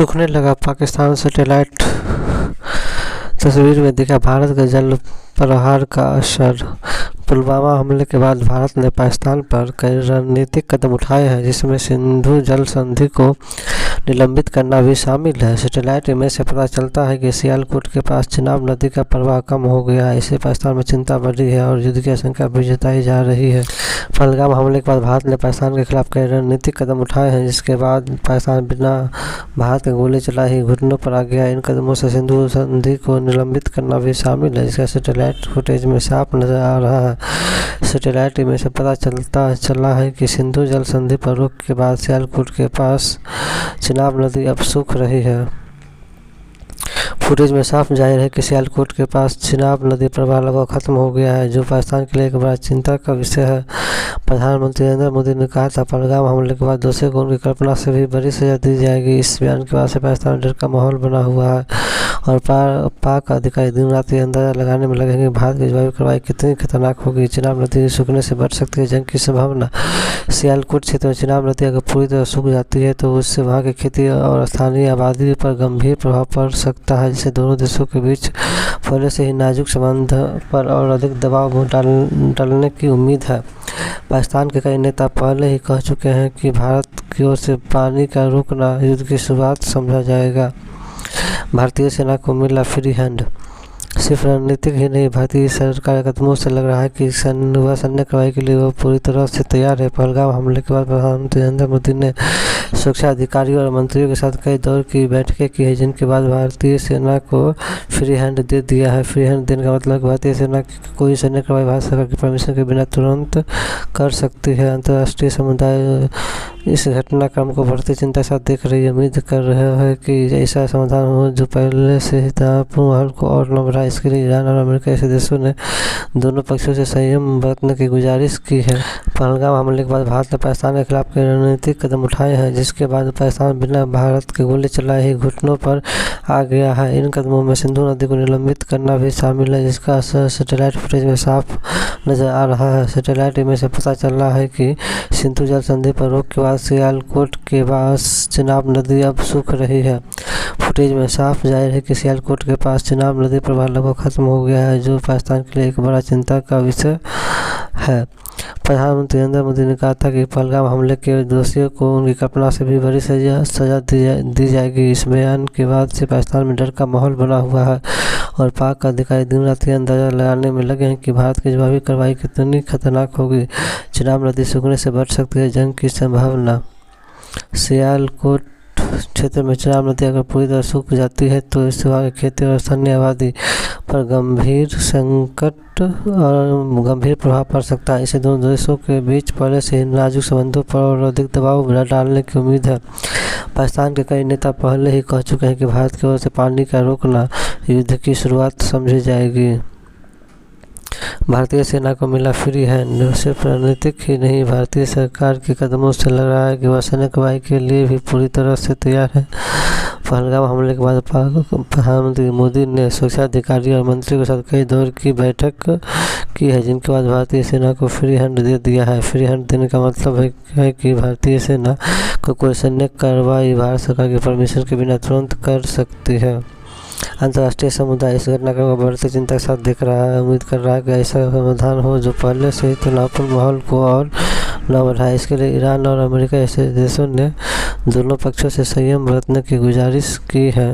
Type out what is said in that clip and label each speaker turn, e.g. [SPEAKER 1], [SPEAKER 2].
[SPEAKER 1] सूखने लगा पाकिस्तान सैटेलाइट, तस्वीर में दिखा भारत का जल प्रहार का असर। पुलवामा हमले के बाद भारत ने पाकिस्तान पर कई रणनीतिक कदम उठाए हैं, जिसमें सिंधु जल संधि को निलंबित करना भी शामिल है। सैटेलाइट इमेज से पता चलता है कि सियालकोट के पास चिनाब नदी का प्रवाह कम हो गया है। इससे पाकिस्तान में चिंता बढ़ी है और युद्ध की आशंका भी जताई जा रही है। पहलगाम हमले के बाद भारत ने पाकिस्तान के खिलाफ कई रणनीतिक कदम उठाए हैं, जिसके बाद पाकिस्तान बिना भारत के गोली चलाए ही घुटनों पर आ गया। इन कदमों से सिंधु संधि को निलंबित करना भी शामिल है, जिसका सैटेलाइट फुटेज में साफ नजर आ रहा है। सैटेलाइट इमेज से पता चला है कि सिंधु जल संधि पर रोक के बाद सियालकोट के पास चिनाब नदी अब सूख रही है। फुटेज में साफ जाहिर है कि सियालकोट के पास चिनाब नदी प्रवाह लगभग खत्म हो गया है, जो पाकिस्तान के लिए एक बड़ा चिंता का विषय है। प्रधानमंत्री नरेंद्र मोदी ने कहा था, पहलगाम हमले के बाद दोषियों को उनकी कल्पना से भी बड़ी सजा दी जाएगी। इस बयान के बाद से पाकिस्तान में डर का माहौल बना हुआ है और पाक अधिकारी दिन रात ये अंदाजा लगाने में लगे हैं कि भारत की जवाबी कार्रवाई कितनी खतरनाक होगी। चिनाब नदी सूखने से बढ़ सकती है जंग की संभावना। सियालकोट क्षेत्र में चिनाब नदी अगर पूरी तरह सूख जाती है तो उससे वहाँ की खेती और स्थानीय आबादी पर गंभीर प्रभाव पड़ सकता है, जिससे दोनों देशों के बीच पहले से ही नाजुक संबंध पर और अधिक दबाव डालने की उम्मीद है। पाकिस्तान के कई नेता पहले ही कह चुके हैं कि भारत की ओर से पानी का रोकना युद्ध की शुरुआत समझा जाएगा। भारतीय सेना को मिला फ्री हैंड। सिर्फ रणनीतिक ही नहीं, भारतीय सरकार के कदमों से लग रहा है कि सैन्य कार्रवाई के लिए वो पूरी तरह से तैयार है। पहलगाम हमले के बाद प्रधानमंत्री नरेंद्र मोदी ने सुरक्षा अधिकारियों और मंत्रियों के साथ कई दौर की बैठकें की है, जिनके बाद भारतीय सेना को फ्री हैंड दे दिया है। फ्री हैंड देने का मतलब है कि भारतीय सेना कोई सैन्य कार्रवाई भारत सरकार की परमिशन के बिना तुरंत कर सकती है। अंतर्राष्ट्रीय समुदाय इस घटनाक्रम को बढ़ती चिंता के साथ देख रही है। उम्मीद कर रहे हैं कि ऐसा समाधान हो जो पहले से ही तनावपूर्ण माहौल को और न बढ़ाए। इसके लिए ईरान और अमेरिका जैसे देशों ने दोनों पक्षों से संयम बरतने की गुजारिश की है। पहलगाम हमले के बाद भारत ने पाकिस्तान के खिलाफ कई रणनीतिक कदम उठाए हैं, जिसके बाद पाकिस्तान बिना भारत के गोली चलाए ही घुटनों पर आ गया है। इन कदमों में सिंधु नदी को निलंबित करना भी शामिल है, जिसका असर सैटेलाइट फुटेज में साफ नजर आ रहा है। सैटेलाइट इमेज से पता चला है कि सिंधु जल संधि पर रोक के बाद सियालकोट के पास चिनाब नदी अब सूख रही है। फुटेज में साफ जाहिर है कि सियालकोट के पास चिनाब नदी प्रवाह लगभग खत्म हो गया है, जो पाकिस्तान के लिए एक बड़ा चिंता का विषय है। प्रधानमंत्री नरेंद्र मोदी ने कहा था कि पहलगाम हमले के दोषियों को उनकी कल्पना से भी बड़ी सजा दी जाएगी। इस बयान के बाद से पाकिस्तान में डर का माहौल बना हुआ है और पाक अधिकारी दिन रात ये अंदाजा लगाने में लगे हैं कि भारत की जवाबी कार्रवाई कितनी खतरनाक होगी। चिनाब नदी सूखने से बढ़ सकती है जंग की संभावना। सियालकोट क्षेत्र में चिनाब नदी अगर पूरी तरह सूख जाती है तो इससे वहाँ की खेती और स्थानीय आबादी पर गंभीर संकट और गंभीर प्रभाव पड़ सकता है। इसे दोनों देशों के बीच पहले से ही नाजुक संबंधों पर और अधिक दबाव डालने की उम्मीद है। पाकिस्तान के कई नेता पहले ही कह चुके हैं कि भारत की ओर से पानी का रोकना युद्ध की शुरुआत समझी जाएगी। भारतीय सेना को मिला फ्री हैंड। सिर्फ रणनीतिक ही नहीं, भारतीय सरकार के कदमों से लग रहा है कि वह सैन्य कार्रवाई के लिए भी पूरी तरह से तैयार है। पहलगाम हमले के बाद प्रधानमंत्री मोदी ने सुरक्षा अधिकारी और मंत्रियों के साथ कई दौर की बैठक की है, जिनके बाद भारतीय सेना को फ्री हैंड दे दिया है। फ्री हैंड देने का मतलब है कि भारतीय सेना को कोई सैन्य कार्रवाई भारत सरकार की परमिशन के बिना तुरंत कर सकती है। अंतर्राष्ट्रीय समुदाय इस घटनाक्रम को बढ़ती चिंता के साथ देख रहा है। उम्मीद कर रहा है कि ऐसा समाधान हो जो पहले से ही तनावपूर्ण माहौल को और न बढ़ाए। इसके लिए ईरान और अमेरिका जैसे देशों ने दोनों पक्षों से संयम बरतने की गुजारिश की है।